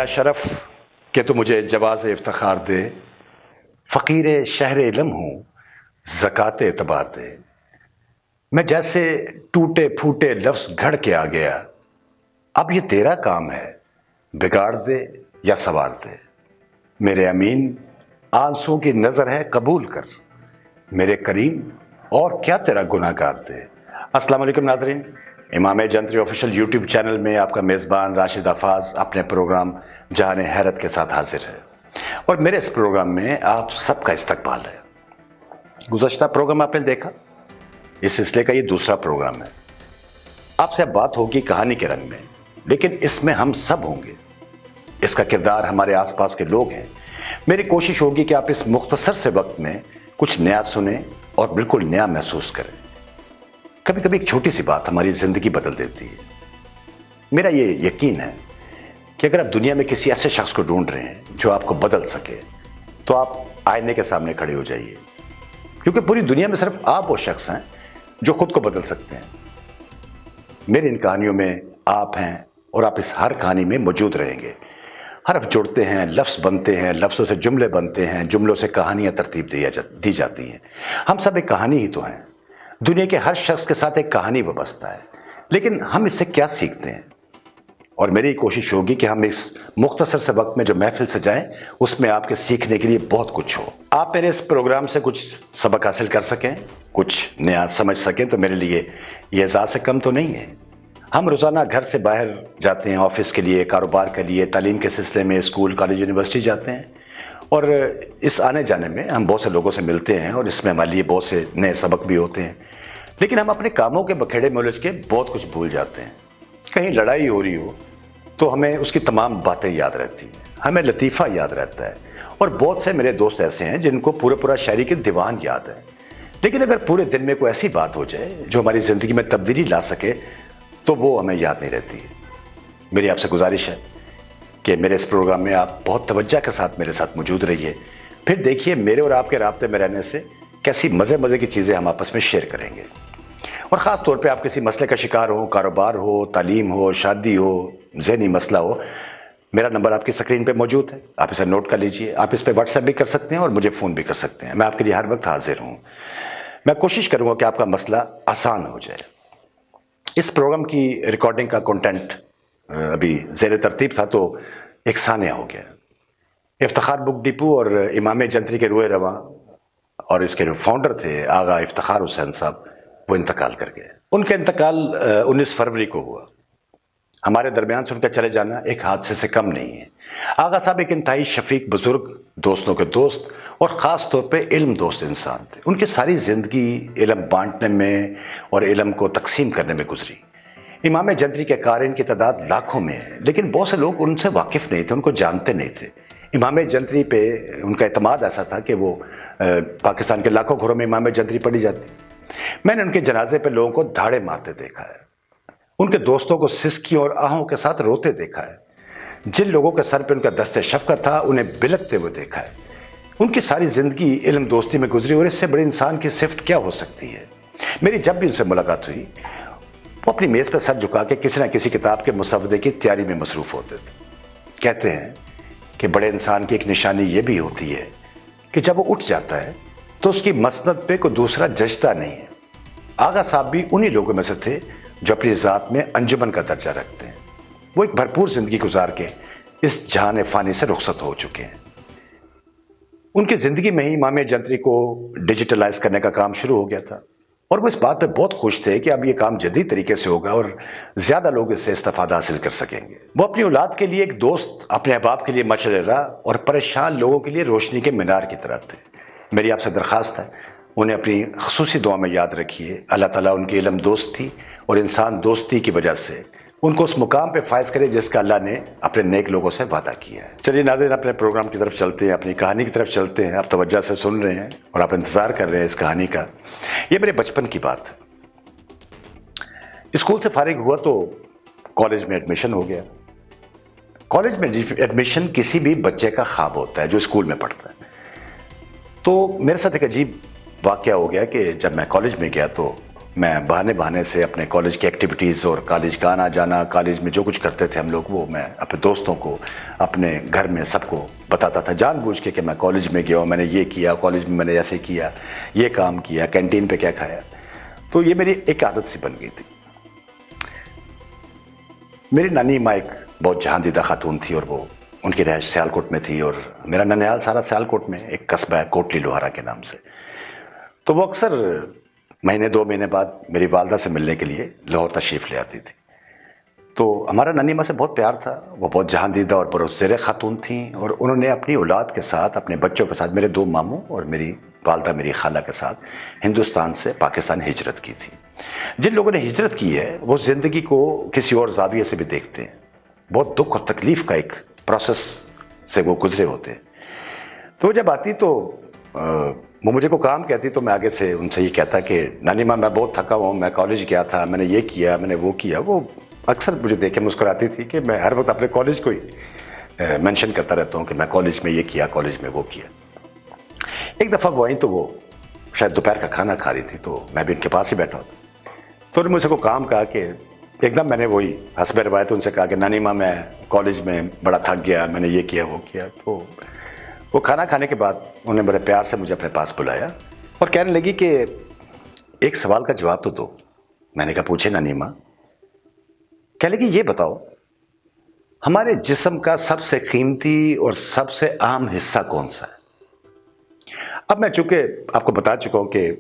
شرف کہ تو مجھے جواز افتخار دے، فقیر شہر علم ہوں زکوٰۃ اعتبار دے۔ میں جیسے ٹوٹے پھوٹے لفظ گھڑ کے آ گیا، اب یہ تیرا کام ہے بگاڑ دے یا سنوار دے۔ میرے امین آنسوں کی نظر ہے قبول کر، میرے کریم اور کیا تیرا گناہ گار دے۔ السلام علیکم ناظرین، امام جنتری آفیشیل یوٹیوب چینل میں آپ کا میزبان راشد حفاظ اپنے پروگرام جہان حیرت کے ساتھ حاضر ہے، اور میرے اس پروگرام میں آپ سب کا استقبال ہے۔ گزشتہ پروگرام آپ نے دیکھا، اس سلسلے کا یہ دوسرا پروگرام ہے۔ آپ سے اب بات ہوگی کہانی کے رنگ میں، لیکن اس میں ہم سب ہوں گے، اس کا کردار ہمارے آس پاس کے لوگ ہیں۔ میری کوشش ہوگی کہ آپ اس مختصر سے وقت میں کچھ نیا سنیں اور بالکل نیا محسوس کریں۔ کبھی کبھی ایک چھوٹی سی بات ہماری زندگی بدل دیتی ہے۔ میرا یہ یقین ہے کہ اگر آپ دنیا میں کسی ایسے شخص کو ڈھونڈ رہے ہیں جو آپ کو بدل سکے، تو آپ آئینے کے سامنے کھڑے ہو جائیے، کیونکہ پوری دنیا میں صرف آپ وہ شخص ہیں جو خود کو بدل سکتے ہیں۔ میری ان کہانیوں میں آپ ہیں، اور آپ اس ہر کہانی میں موجود رہیں گے۔ حرف جوڑتے ہیں، لفظ بنتے ہیں، لفظوں سے جملے بنتے ہیں، جملوں سے کہانیاں ترتیب دی جاتی ہیں۔ ہم سب ایک کہانی ہی تو ہیں۔ دنیا کے ہر شخص کے ساتھ ایک کہانی وابستہ ہے، لیکن ہم اس سے کیا سیکھتے ہیں؟ اور میری کوشش ہوگی کہ ہم اس مختصر سے وقت میں جو محفل سجائیں، اس میں آپ کے سیکھنے کے لیے بہت کچھ ہو۔ آپ میرے اس پروگرام سے کچھ سبق حاصل کر سکیں، کچھ نیا سمجھ سکیں، تو میرے لیے یہ اعزاز سے کم تو نہیں ہے۔ ہم روزانہ گھر سے باہر جاتے ہیں، آفس کے لیے، کاروبار کے لیے، تعلیم کے سلسلے میں اسکول، کالج، یونیورسٹی جاتے ہیں، اور اس آنے جانے میں ہم بہت سے لوگوں سے ملتے ہیں، اور اس میں ہمارے لیے بہت سے نئے سبق بھی ہوتے ہیں۔ لیکن ہم اپنے کاموں کے بکھیڑے میں الجھ کے بہت کچھ بھول جاتے ہیں۔ کہیں لڑائی ہو رہی ہو تو ہمیں اس کی تمام باتیں یاد رہتی ہیں، ہمیں لطیفہ یاد رہتا ہے، اور بہت سے میرے دوست ایسے ہیں جن کو پورا شاعری کے دیوان یاد ہے۔ لیکن اگر پورے دن میں کوئی ایسی بات ہو جائے جو ہماری زندگی میں تبدیلی لا سکے، تو وہ ہمیں یاد نہیں رہتی۔ میری آپ سے گزارش ہے کہ میرے اس پروگرام میں آپ بہت توجہ کے ساتھ میرے ساتھ موجود رہیے، پھر دیکھیے میرے اور آپ کے رابطے میں رہنے سے کیسی مزے کی چیزیں ہم آپس میں شیئر کریں گے۔ اور خاص طور پہ آپ کسی مسئلے کا شکار ہو، کاروبار ہو، تعلیم ہو، شادی ہو، ذہنی مسئلہ ہو، میرا نمبر آپ کی اسکرین پہ موجود ہے، آپ اسے نوٹ کر لیجئے۔ آپ اس پہ واٹس ایپ بھی کر سکتے ہیں اور مجھے فون بھی کر سکتے ہیں، میں آپ کے لیے ہر وقت حاضر ہوں۔ میں کوشش کروں گا کہ آپ کا مسئلہ آسان ہو جائے۔ اس پروگرام کی ریکارڈنگ کا کنٹینٹ ابھی زیر ترتیب تھا، تو ایک ثانیہ ہو گیا۔ افتخار بک ڈپو اور امام جنتری کے روئے رواں اور اس کے جو فاؤنڈر تھے آغا افتخار حسین صاحب، وہ انتقال کر گئے۔ ان کا انتقال 19 فروری کو ہوا۔ ہمارے درمیان سے ان کا چلے جانا ایک حادثے سے کم نہیں ہے۔ آغا صاحب ایک انتہائی شفیق بزرگ، دوستوں کے دوست، اور خاص طور پہ علم دوست انسان تھے۔ ان کی ساری زندگی علم بانٹنے میں اور علم کو تقسیم کرنے میں گزری۔ امام جنتری کے قارئین کی تعداد لاکھوں میں ہے، لیکن بہت سے لوگ ان سے واقف نہیں تھے، ان کو جانتے نہیں تھے۔ امام جنتری پہ ان کا اعتماد ایسا تھا کہ وہ پاکستان کے لاکھوں گھروں میں امام جنتری پڑھی جاتی۔ میں نے ان کے جنازے پہ لوگوں کو دھاڑے مارتے دیکھا ہے، ان کے دوستوں کو سسکیوں اور آہوں کے ساتھ روتے دیکھا ہے، جن لوگوں کے سر پہ ان کا دست شفقت تھا انہیں بلکتے ہوئے دیکھا ہے۔ ان کی ساری زندگی علم دوستی میں گزری، اور اس سے بڑے انسان کی صفت کیا ہو سکتی ہے۔ میری جب بھی ان سے ملاقات ہوئی، وہ اپنی میز پہ سر جھکا کے کسی نہ کسی کتاب کے مسودے کی تیاری میں مصروف ہوتے تھے۔ کہتے ہیں کہ بڑے انسان کی ایک نشانی یہ بھی ہوتی ہے کہ جب وہ اٹھ جاتا ہے تو اس کی مسند پہ کوئی دوسرا جچتا نہیں ہے۔ آغا صاحب بھی انہی لوگوں میں سے تھے جو اپنی ذات میں انجمن کا درجہ رکھتے ہیں۔ وہ ایک بھرپور زندگی گزار کے اس جہان فانی سے رخصت ہو چکے ہیں۔ ان کی زندگی میں ہی امام جنتری کو ڈیجیٹلائز کرنے کا کام شروع ہو گیا تھا، اور وہ اس بات پہ بہت خوش تھے کہ اب یہ کام جدید طریقے سے ہوگا اور زیادہ لوگ اس سے استفادہ حاصل کر سکیں گے۔ وہ اپنی اولاد کے لیے ایک دوست، اپنے احباب کے لیے مشورہ راہ، اور پریشان لوگوں کے لیے روشنی کے مینار کی طرح تھے۔ میری آپ سے درخواست ہے، انہیں اپنی خصوصی دعا میں یاد رکھیے۔ اللہ تعالیٰ ان کی علم دوست تھی، اور انسان دوستی کی وجہ سے ان کو اس مقام پہ فائز کرے جس کا اللہ نے اپنے نیک لوگوں سے وعدہ کیا ہے۔ چلیے ناظرین، اپنے پروگرام کی طرف چلتے ہیں، اپنی کہانی کی طرف چلتے ہیں۔ آپ توجہ سے سن رہے ہیں اور آپ انتظار کر رہے ہیں اس کہانی کا۔ یہ میرے بچپن کی بات ہے۔ اسکول سے فارغ ہوا تو کالج میں ایڈمیشن ہو گیا۔ کالج میں ایڈمیشن کسی بھی بچے کا خواب ہوتا ہے جو اسکول میں پڑھتا ہے۔ تو میرے ساتھ ایک عجیب واقعہ ہو گیا کہ جب میں کالج میں گیا تو میں بہانے بہانے سے اپنے کالج کی ایکٹیویٹیز اور کالج کا آنا جانا، کالج میں جو کچھ کرتے تھے ہم لوگ، وہ میں اپنے دوستوں کو، اپنے گھر میں سب کو بتاتا تھا جان بوجھ کے کہ میں کالج میں گیا ہوں، میں نے یہ کیا، کالج میں میں نے ایسے کیا، یہ کام کیا، کینٹین پہ کیا کھایا. تو یہ میری ایک عادت سی بن گئی تھی. میری نانی ماں ایک بہت جہاں دیدہ خاتون تھی، اور وہ ان کی رہائش سیالکوٹ میں تھی، اور میرا ننیال سارا سیالکوٹ میں ایک قصبہ ہے کوٹلی لوہارا کے نام سے. تو وہ اکثر مہینے 2 مہینے بعد میری والدہ سے ملنے کے لیے لاہور تشریف لے آتی تھی. تو ہمارا نانی ماں سے بہت پیار تھا. وہ بہت جہاں دیدہ اور برزیر خاتون تھیں، اور انہوں نے اپنی اولاد کے ساتھ، اپنے بچوں کے ساتھ، میرے 2 ماموں اور میری والدہ میری خالہ کے ساتھ ہندوستان سے پاکستان ہجرت کی تھی. جن لوگوں نے ہجرت کی ہے وہ زندگی کو کسی اور زاویے سے بھی دیکھتے ہیں. بہت دکھ اور تکلیف کا ایک پروسیس سے وہ گزرے ہوتے ہیں. تو وہ جب آتی تو وہ مجھے کو کام کہتی تو میں آگے سے ان سے یہ کہتا کہ نانی ماں میں بہت تھکا ہوں، میں کالج گیا تھا، میں نے یہ کیا، میں نے وہ کیا. وہ اکثر مجھے دیکھ کے مسکراتی تھی کہ میں ہر وقت اپنے کالج کو ہی مینشن کرتا رہتا ہوں کہ میں کالج میں یہ کیا، کالج میں وہ کیا. ایک دفعہ وہ آئیں تو وہ شاید دوپہر کا کھانا کھا رہی تھی، تو میں بھی ان کے پاس ہی بیٹھا ہوتا. تو انہوں نے مجھ سے کو کام کہا کہ ایک دم میں نے وہی حسب روایت ان سے کہا کہ نانی ماں میں کالج میں بڑا تھک گیا، میں نے یہ کیا وہ کیا. تو وہ کھانا کھانے کے بعد انہوں نے بڑے پیار سے مجھے اپنے پاس بلایا اور کہنے لگی کہ ایک سوال کا جواب تو دو. میں نے کہا پوچھے نانی ماں. کہنے لگی یہ بتاؤ ہمارے جسم کا سب سے قیمتی اور سب سے اہم حصہ کون سا ہے؟ اب میں چونکہ آپ کو بتا چکا ہوں کہ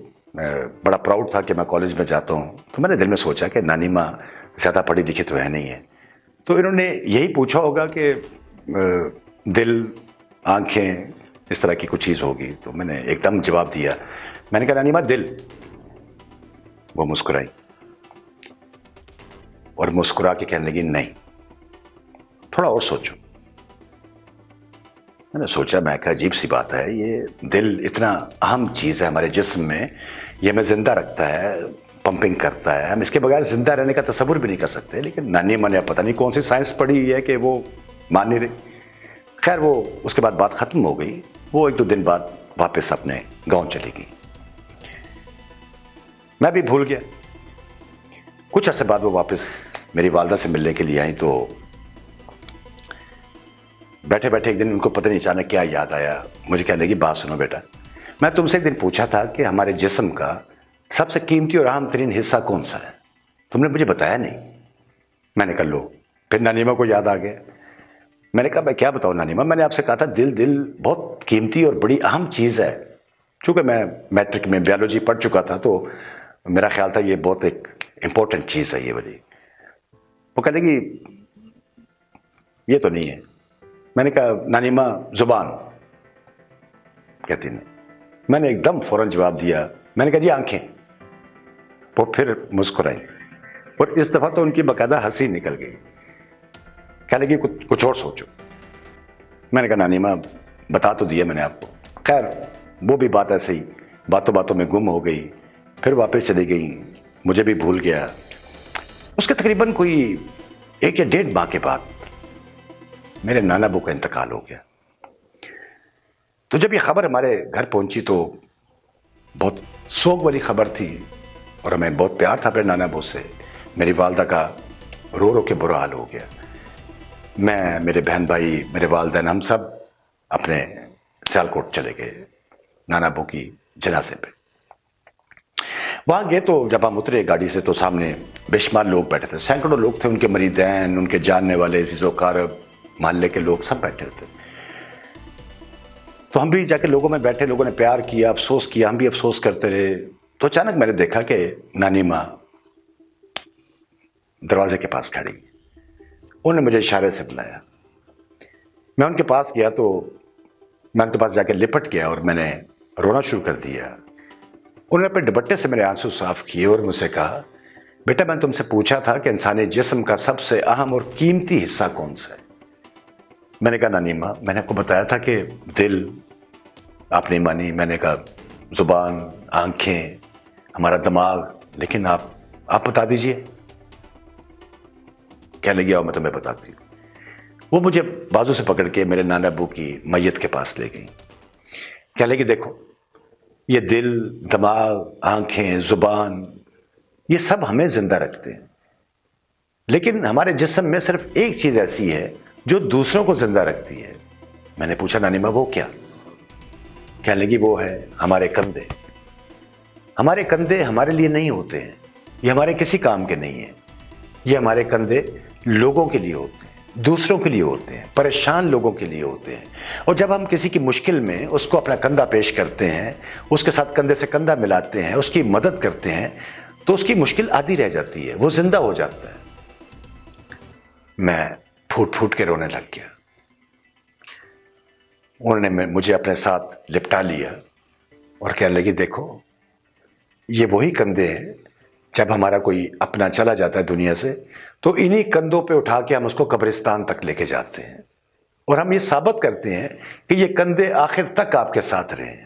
بڑا پراؤڈ تھا کہ میں کالج میں جاتا ہوں، تو میں نے دل میں سوچا کہ نانی ماں زیادہ پڑھی لکھی تو ہے نہیں ہے، تو انہوں نے یہی پوچھا ہوگا کہ دل، آنکھیں، اس طرح کی کچھ چیز ہوگی. تو میں نے ایک دم جواب دیا. میں نے کہا نانی ماں دل. وہ مسکرائی اور مسکرا کے کہنے لگی نہیں، تھوڑا اور سوچو. میں نے سوچا، میں کہا عجیب سی بات ہے، یہ دل اتنا اہم چیز ہے ہمارے جسم میں، یہ ہمیں زندہ رکھتا ہے، پمپنگ کرتا ہے، ہم اس کے بغیر زندہ رہنے کا تصور بھی نہیں کر سکتے. لیکن نانی ماں نے پتہ نہیں کون سی سائنس پڑھی ہے کہ وہ مان نہیں رہی. خیر وہ اس کے بعد بات ختم ہو گئی. وہ 1-2 دن بعد واپس اپنے گاؤں چلی گئی. میں بھی بھول گیا. کچھ عرصے بعد وہ واپس میری والدہ سے ملنے کے لیے آئیں. تو بیٹھے بیٹھے ایک دن ان کو پتہ نہیں اچانک کیا یاد آیا. مجھے کہنے لگی بات سنو بیٹا، میں تم سے ایک دن پوچھا تھا کہ ہمارے جسم کا سب سے قیمتی اور اہم ترین حصہ کون سا ہے، تم نے مجھے بتایا نہیں. میں نے کہا لو، پھر نانی ماں کو یاد آ گیا. میں نے کہا میں کیا بتاؤں نانی ماں، میں نے آپ سے کہا تھا دل بہت قیمتی اور بڑی اہم چیز ہے. چونکہ میں میٹرک میں بیالوجی پڑھ چکا تھا تو میرا خیال تھا یہ بہت ایک امپورٹنٹ چیز ہے یہ والی. وہ کہنے لگی یہ تو نہیں ہے. میں نے کہا نانی ماں زبان. کہتی نہیں. میں نے ایک دم فوراً جواب دیا. میں نے کہا جی آنکھیں. وہ پھر مسکرائی اور اس دفعہ تو ان کی باقاعدہ ہنسی نکل گئی. کہنے لگی کچھ اور سوچو. میں نے کہا نانی ماں بتا تو دیا میں نے آپ کو. خیر وہ بھی بات ایسے ہی باتوں باتوں میں گم ہو گئی. پھر واپس چلی گئی. مجھے بھی بھول گیا. اس کے تقریباً کوئی 1 یا 1.5 ماہ کے بعد میرے نانا ابو کا انتقال ہو گیا. تو جب یہ خبر ہمارے گھر پہنچی تو بہت سوگ والی خبر تھی اور ہمیں بہت پیار تھا اپنے نانا ابو سے. میری والدہ کا رو رو کے برا حال ہو گیا. میں، میرے بہن بھائی، میرے والدین، ہم سب اپنے سیالکوٹ چلے گئے نانا ابو کی جنازے پہ. وہاں گئے تو جب ہم اترے گاڑی سے تو سامنے بے شمار لوگ بیٹھے تھے. سینکڑوں لوگ تھے، ان کے مریدین، ان کے جاننے والے، عزیز و اقارب، محلے کے لوگ سب بیٹھے تھے. تو ہم بھی جا کے لوگوں میں بیٹھے. لوگوں نے پیار کیا، افسوس کیا، ہم بھی افسوس کرتے رہے. تو اچانک میں نے دیکھا کہ نانی ماں دروازے کے پاس کھڑی. انہوں نے مجھے اشارے سے بلایا. میں ان کے پاس گیا تو میں ان کے پاس جا کے لپٹ گیا اور میں نے رونا شروع کر دیا. انہوں نے اپنے دوپٹے سے میرے آنسو صاف کیے اور مجھ سے کہا بیٹا میں نے تم سے پوچھا تھا کہ انسانی جسم کا سب سے اہم اور قیمتی حصہ کون سا ہے. میں نے کہا نانی ماں میں نے آپ کو بتایا تھا کہ دل. آپ نہیں مانی. میں نے کہا زبان، آنکھیں، ہمارا دماغ. لیکن آپ بتا دیجئے. کہنے لگی آؤ میں تمہیں بتاتی ہوں. وہ مجھے بازو سے پکڑ کے میرے نانا ابو کی میت کے پاس لے گئی. کہنے لگی دیکھو یہ دل، دماغ، آنکھیں، زبان یہ سب ہمیں زندہ رکھتے ہیں، لیکن ہمارے جسم میں صرف ایک چیز ایسی ہے جو دوسروں کو زندہ رکھتی ہے۔ میں نے پوچھا نانی ماں وہ کیا؟ کہنے لگی وہ ہے ہمارے کندھے۔ ہمارے کندھے ہمارے لیے نہیں ہوتے ہیں، یہ ہمارے کسی کام کے نہیں ہیں، یہ ہمارے کندھے لوگوں کے لیے ہوتے ہیں، دوسروں کے لیے ہوتے ہیں، پریشان لوگوں کے لیے ہوتے ہیں۔ اور جب ہم کسی کی مشکل میں اس کو اپنا کندھا پیش کرتے ہیں، اس کے ساتھ کندھے سے کندھا ملاتے ہیں، اس کی مدد کرتے ہیں، تو اس کی مشکل آدھی رہ جاتی ہے، وہ زندہ ہو جاتا ہے۔ میں پھوٹ پھوٹ کے رونے لگ گیا۔ انہوں نے مجھے اپنے ساتھ لپٹا لیا اور کہنے لگی دیکھو یہ وہی کندھے ہیں، جب ہمارا کوئی اپنا چلا جاتا ہے دنیا سے تو انہی کندھوں پہ اٹھا کے ہم اس کو قبرستان تک لے کے جاتے ہیں، اور ہم یہ ثابت کرتے ہیں کہ یہ کندھے آخر تک آپ کے ساتھ رہے ہیں۔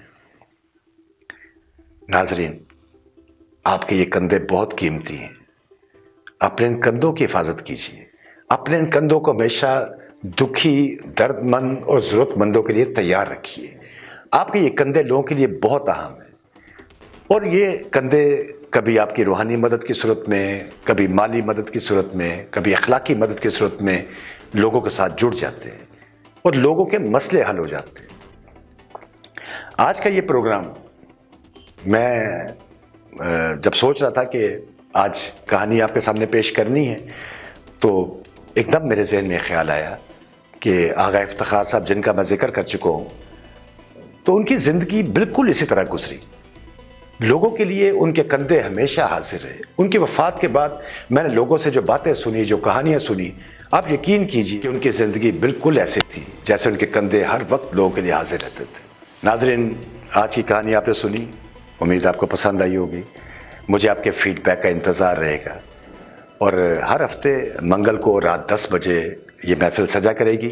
ناظرین، آپ کے یہ کندھے بہت قیمتی ہیں، اپنے ان کندھوں کی حفاظت کیجیے، اپنے ان کندھوں کو ہمیشہ دکھی، درد مند اور ضرورت مندوں کے لیے تیار رکھیے۔ آپ کے یہ کندھے لوگوں کے لیے بہت اہم ہیں، اور یہ کندھے کبھی آپ کی روحانی مدد کی صورت میں، کبھی مالی مدد کی صورت میں، کبھی اخلاقی مدد کی صورت میں لوگوں کے ساتھ جڑ جاتے ہیں اور لوگوں کے مسئلے حل ہو جاتے ہیں۔ آج کا یہ پروگرام میں جب سوچ رہا تھا کہ آج کہانی آپ کے سامنے پیش کرنی ہے تو ایک دم میرے ذہن میں خیال آیا کہ آغا افتخار صاحب جن کا میں ذکر کر چکا ہوں، تو ان کی زندگی بالکل اسی طرح گزری۔ لوگوں کے لیے ان کے کندھے ہمیشہ حاضر رہے۔ ان کی وفات کے بعد میں نے لوگوں سے جو باتیں سنی، جو کہانیاں سنی، آپ یقین کیجیے کہ ان کی زندگی بالکل ایسی تھی جیسے ان کے کندھے ہر وقت لوگوں کے لیے حاضر رہتے تھے۔ ناظرین، آج کی کہانی آپ نے سنی، امید آپ کو پسند آئی ہوگی۔ مجھے آپ کے فیڈ بیک کا انتظار رہے گا، اور ہر ہفتے منگل کو رات 10 بجے یہ محفل سجا کرے گی۔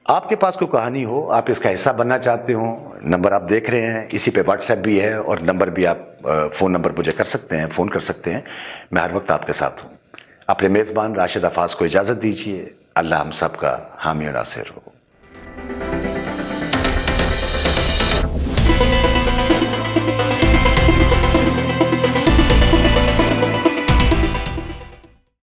آپ کے پاس کوئی کہانی ہو، آپ اس کا حصہ بننا چاہتے ہوں، نمبر آپ دیکھ رہے ہیں، اسی پہ واٹس ایپ بھی ہے، اور نمبر بھی آپ فون نمبر مجھے کر سکتے ہیں، فون کر سکتے ہیں، میں ہر وقت آپ کے ساتھ ہوں۔ اپنے میزبان راشد حفاظ کو اجازت دیجیے۔ اللہ ہم سب کا حامی و ناصر ہو۔